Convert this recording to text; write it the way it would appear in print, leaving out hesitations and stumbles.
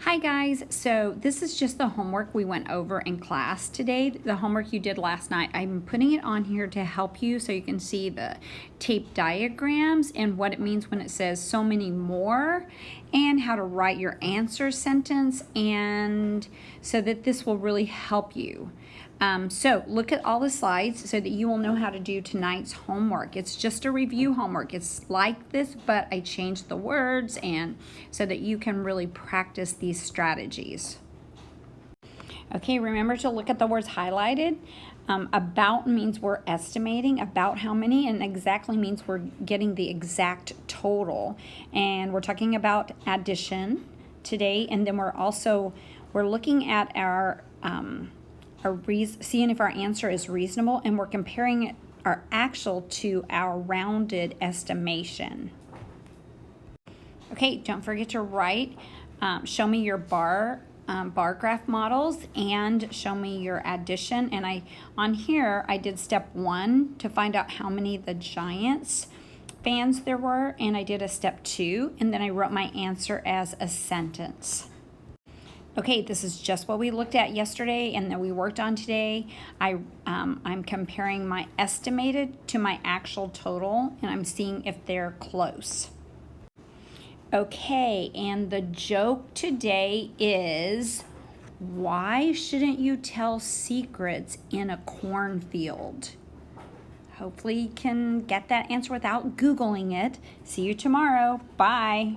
Hi guys, so this is just the homework we went over in class today, the homework you did last night. I'm putting it on here to help you so you can see the tape diagrams and what it means when it says so many more, and how to write your answer sentence, and so that this will really help you. So look at all the slides so that you will know how to do tonight's homework. It's just a review homework. It's like this, but I changed the words and so that you can really practice these strategies. Okay, remember to look at the words highlighted. About means we're estimating about how many, and exactly means we're getting the exact total. And we're talking about addition today, and then we're looking at our seeing if our answer is reasonable, and we're comparing our actual to our rounded estimation. Okay, don't forget to write, show me your bar graph models, and show me your addition. And on here I did step 1 to find out how many the Giants fans there were, and I did a step 2, and then I wrote my answer as a sentence. Okay, this is just what we looked at yesterday and that we worked on today. I'm comparing my estimated to my actual total, and I'm seeing if they're close. Okay, and the joke today is, why shouldn't you tell secrets in a cornfield? Hopefully you can get that answer without Googling it. See you tomorrow. Bye.